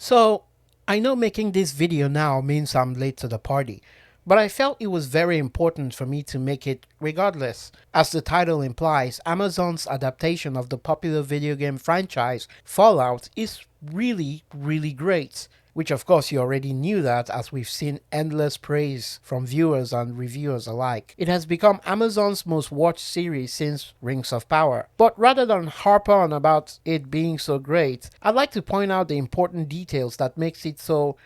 So, I know making this video now means I'm late to the party, but I felt it was very important for me to make it regardless. As the title implies, Amazon's adaptation of the popular video game franchise Fallout is really great. Which of course you already knew that, as we've seen endless praise from viewers and reviewers alike. It has become Amazon's most watched series since Rings of Power. But rather than harp on about it being so great, I'd like to point out the important details that makes it so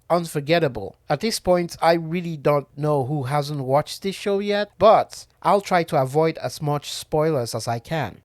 unforgettable. At this point, I really don't know who hasn't watched this show yet, but I'll try to avoid as much spoilers as I can.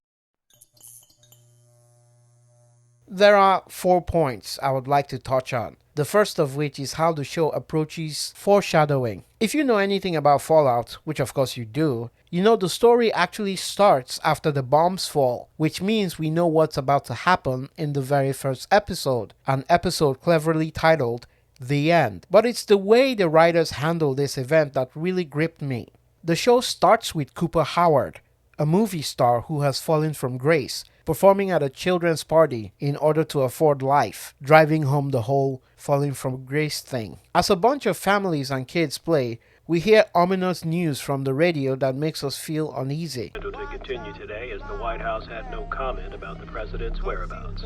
There are 4 points I would like to touch on. The first of which is how the show approaches foreshadowing. If you know anything about Fallout, which of course you do, you know the story actually starts after the bombs fall, which means we know what's about to happen in the very first episode, an episode cleverly titled The End. But it's the way the writers handle this event that really gripped me. The show starts with Cooper Howard, a movie star who has fallen from grace, performing at a children's party in order to afford life, driving home the whole falling from grace thing. As a bunch of families and kids play, we hear ominous news from the radio that makes us feel uneasy. To continue today, as the White House had no comment about the president's whereabouts.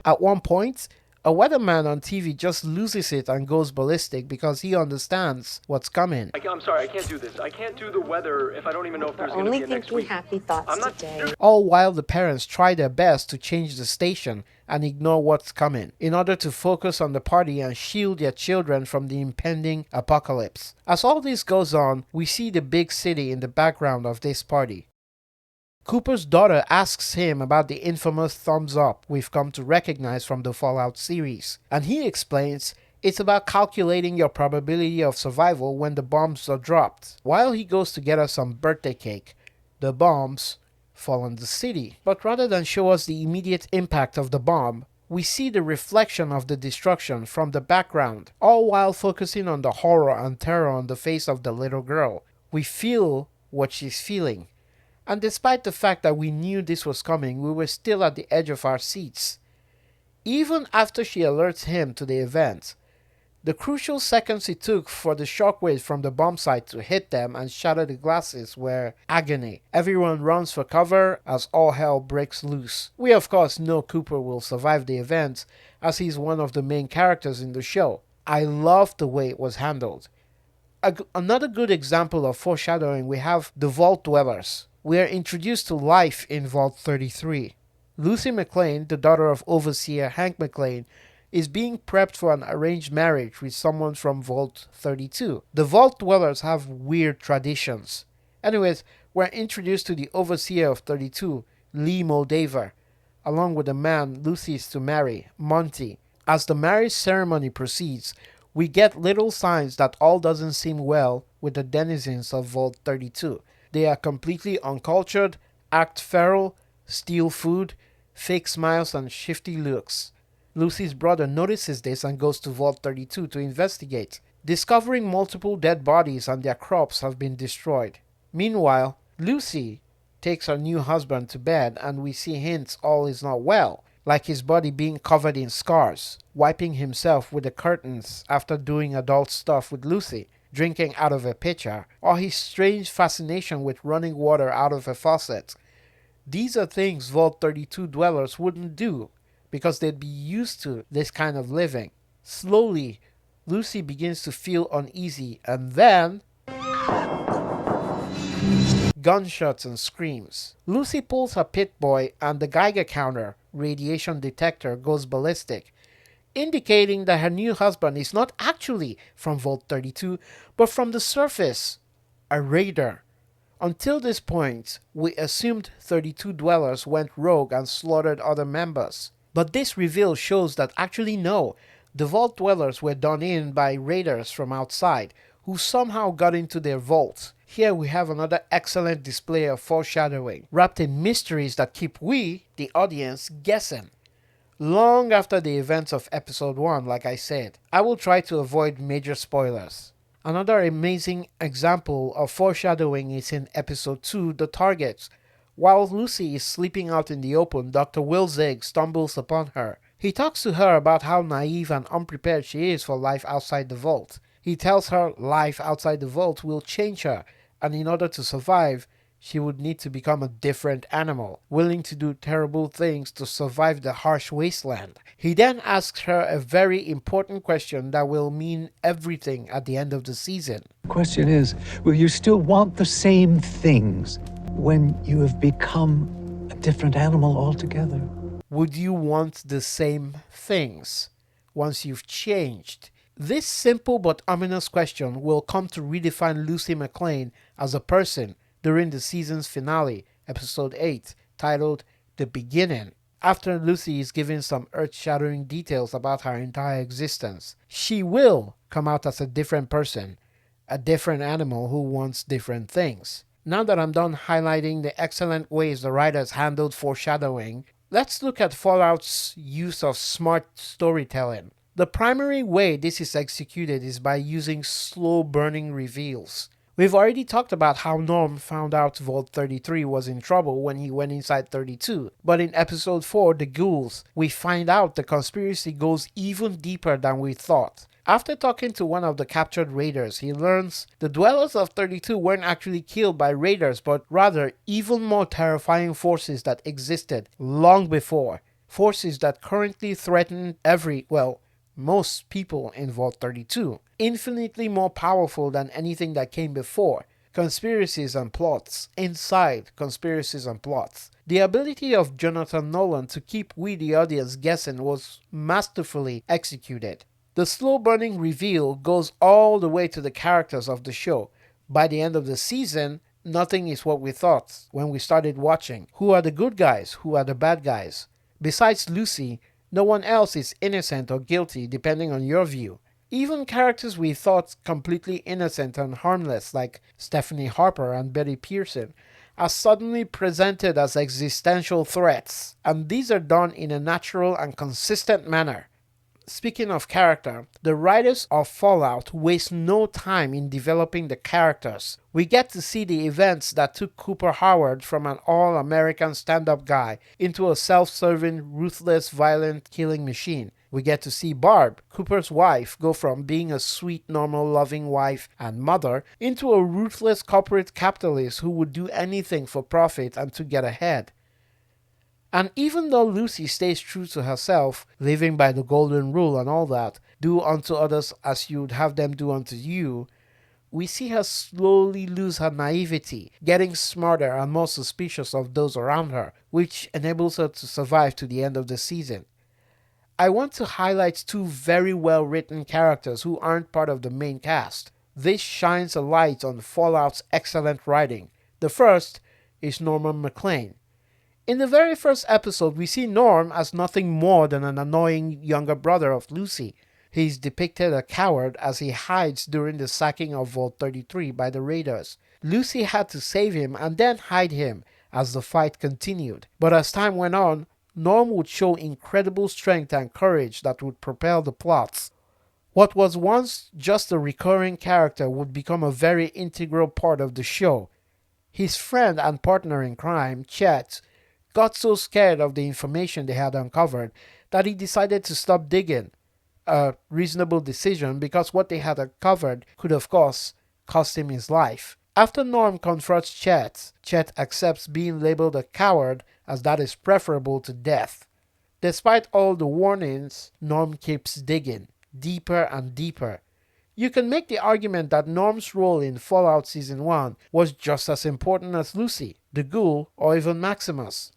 At one point, a weatherman on TV just loses it and goes ballistic because he understands what's coming. I'm sorry, I can't do this. I can't do the weather if I don't even know if there's going to be a next week. Happy thoughts today. All while the parents try their best to change the station and ignore what's coming, in order to focus on the party and shield their children from the impending apocalypse. As all this goes on, we see the big city in the background of this party. Cooper's daughter asks him about the infamous thumbs up we've come to recognize from the Fallout series, and he explains it's about calculating your probability of survival when the bombs are dropped. While he goes to get us some birthday cake, the bombs fall on the city. But rather than show us the immediate impact of the bomb, we see the reflection of the destruction from the background, all while focusing on the horror and terror on the face of the little girl. We feel what she's feeling. And despite the fact that we knew this was coming, we were still at the edge of our seats. Even after she alerts him to the event, the crucial seconds it took for the shockwave from the bomb site to hit them and shatter the glasses were agony. Everyone runs for cover as all hell breaks loose. We of course know Cooper will survive the event, as he's one of the main characters in the show. I loved the way it was handled. Another good example of foreshadowing, we have the Vault Dwellers. We are introduced to life in Vault 33. Lucy McLean, the daughter of Overseer Hank McLean, is being prepped for an arranged marriage with someone from Vault 32. The Vault Dwellers have weird traditions. Anyways, we're introduced to the Overseer of 32, Lee Moldaver, along with the man Lucy is to marry, Monty. As the marriage ceremony proceeds, we get little signs that all doesn't seem well with the denizens of Vault 32. They are completely uncultured, act feral, steal food, fake smiles and shifty looks. Lucy's brother notices this and goes to Vault 32 to investigate, discovering multiple dead bodies and their crops have been destroyed. Meanwhile, Lucy takes her new husband to bed and we see hints all is not well, like his body being covered in scars, wiping himself with the curtains after doing adult stuff with Lucy, drinking out of a pitcher, or his strange fascination with running water out of a faucet. These are things Vault 32 dwellers wouldn't do, because they'd be used to this kind of living. Slowly, Lucy begins to feel uneasy, and then gunshots and screams. Lucy pulls her pit boy and the Geiger counter, radiation detector, goes ballistic, indicating that her new husband is not actually from Vault 32, but from the surface, a raider. Until this point, we assumed 32 dwellers went rogue and slaughtered other members. But this reveal shows that actually no, the Vault dwellers were done in by raiders from outside, who somehow got into their vault. Here we have another excellent display of foreshadowing, wrapped in mysteries that keep we, the audience, guessing. Long after the events of episode 1, like I said, I will try to avoid major spoilers. Another amazing example of foreshadowing is in episode 2, The Targets. While Lucy is sleeping out in the open, Dr. Wilzig stumbles upon her. He talks to her about how naive and unprepared she is for life outside the vault. He tells her life outside the vault will change her, and in order to survive, she would need to become a different animal, willing to do terrible things to survive the harsh wasteland. He then asks her a very important question that will mean everything at the end of the season. The question is, will you still want the same things when you have become a different animal altogether? Would you want the same things once you've changed? This simple but ominous question will come to redefine Lucy McLean as a person during the season's finale, episode 8, titled The Beginning. After Lucy is given some earth-shattering details about her entire existence, she will come out as a different person, a different animal who wants different things. Now that I'm done highlighting the excellent ways the writers handled foreshadowing, let's look at Fallout's use of smart storytelling. The primary way this is executed is by using slow-burning reveals. We've already talked about how Norm found out Vault 33 was in trouble when he went inside 32, but in episode 4, The Ghouls, we find out the conspiracy goes even deeper than we thought. After talking to one of the captured raiders, he learns the dwellers of 32 weren't actually killed by raiders, but rather even more terrifying forces that existed long before. Forces that currently threaten most people in Vault 32. Infinitely more powerful than anything that came before. Conspiracies and plots. Inside conspiracies and plots. The ability of Jonathan Nolan to keep we the audience guessing was masterfully executed. The slow-burning reveal goes all the way to the characters of the show. By the end of the season, nothing is what we thought when we started watching. Who are the good guys? Who are the bad guys? Besides Lucy, no one else is innocent or guilty depending on your view. Even characters we thought completely innocent and harmless like Stephanie Harper and Betty Pearson are suddenly presented as existential threats, and these are done in a natural and consistent manner. Speaking of character, the writers of Fallout waste no time in developing the characters. We get to see the events that took Cooper Howard from an all-American stand-up guy into a self-serving, ruthless, violent killing machine. We get to see Barb, Cooper's wife, go from being a sweet, normal, loving wife and mother into a ruthless corporate capitalist who would do anything for profit and to get ahead. And even though Lucy stays true to herself, living by the golden rule and all that, do unto others as you would have them do unto you, we see her slowly lose her naivety, getting smarter and more suspicious of those around her, which enables her to survive to the end of the season. I want to highlight two very well written characters who aren't part of the main cast. This shines a light on Fallout's excellent writing. The first is Norman McLean. In the very first episode, we see Norm as nothing more than an annoying younger brother of Lucy. He's depicted a coward as he hides during the sacking of Vault 33 by the raiders. Lucy had to save him and then hide him as the fight continued. But as time went on, Norm would show incredible strength and courage that would propel the plots. What was once just a recurring character would become a very integral part of the show. His friend and partner in crime, Chet, got so scared of the information they had uncovered that he decided to stop digging. A reasonable decision because what they had uncovered could of course cost him his life. After Norm confronts Chet, Chet accepts being labeled a coward as that is preferable to death. Despite all the warnings, Norm keeps digging, deeper and deeper. You can make the argument that Norm's role in Fallout Season 1 was just as important as Lucy, the Ghoul, or even Maximus,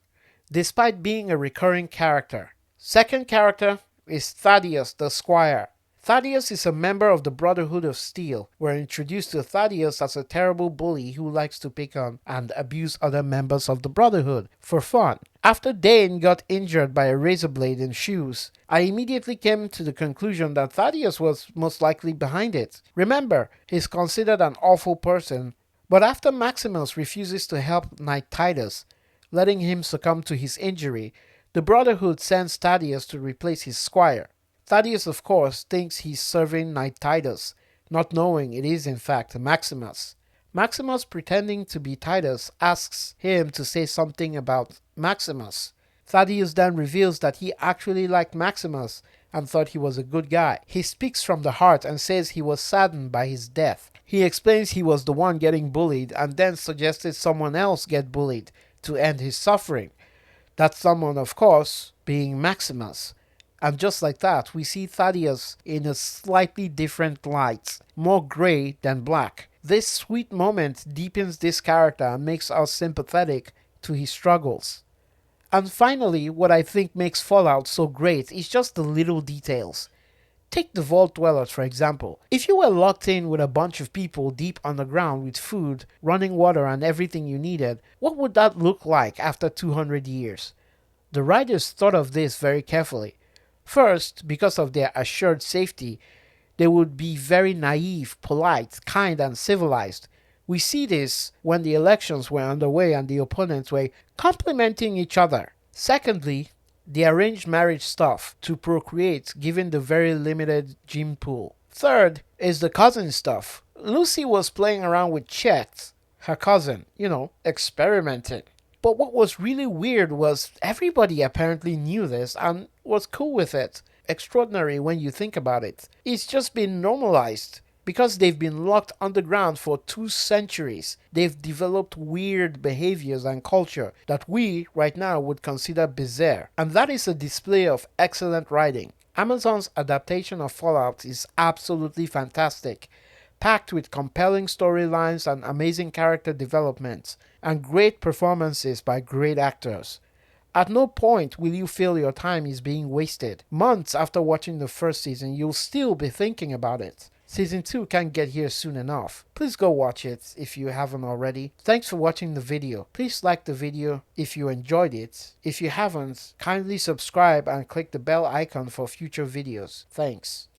despite being a recurring character. Second character is Thaddeus the Squire. Thaddeus is a member of the Brotherhood of Steel. We're introduced to Thaddeus as a terrible bully who likes to pick on and abuse other members of the Brotherhood for fun. After Dane got injured by a razor blade in shoes, I immediately came to the conclusion that Thaddeus was most likely behind it. Remember, he's considered an awful person, but after Maximus refuses to help Knight Titus, letting him succumb to his injury, the Brotherhood sends Thaddeus to replace his squire. Thaddeus, of course, thinks he's serving Knight Titus, not knowing it is in fact Maximus. Maximus, pretending to be Titus, asks him to say something about Maximus. Thaddeus then reveals that he actually liked Maximus and thought he was a good guy. He speaks from the heart and says he was saddened by his death. He explains he was the one getting bullied and then suggested someone else get bullied to end his suffering. That someone, of course, being Maximus. And just like that, we see Thaddeus in a slightly different light, more grey than black. This sweet moment deepens this character and makes us sympathetic to his struggles. And finally, what I think makes Fallout so great is just the little details. Take the Vault Dwellers, for example. If you were locked in with a bunch of people deep underground with food, running water, and everything you needed, what would that look like after 200 years? The writers thought of this very carefully. First, because of their assured safety, they would be very naive, polite, kind, and civilized. We see this when the elections were underway and the opponents were complimenting each other. Secondly, the arranged marriage stuff to procreate given the very limited gene pool. Third is the cousin stuff. Lucy was playing around with Chet, her cousin, experimenting. But what was really weird was everybody apparently knew this and was cool with it. Extraordinary when you think about it. It's just been normalized. Because they've been locked underground for 2 centuries, they've developed weird behaviors and culture that we, right now, would consider bizarre. And that is a display of excellent writing. Amazon's adaptation of Fallout is absolutely fantastic, packed with compelling storylines and amazing character developments, and great performances by great actors. At no point will you feel your time is being wasted. Months after watching the first season, you'll still be thinking about it. Season 2 can't get here soon enough. Please go watch it if you haven't already. Thanks for watching the video. Please like the video if you enjoyed it. If you haven't, kindly subscribe and click the bell icon for future videos. Thanks.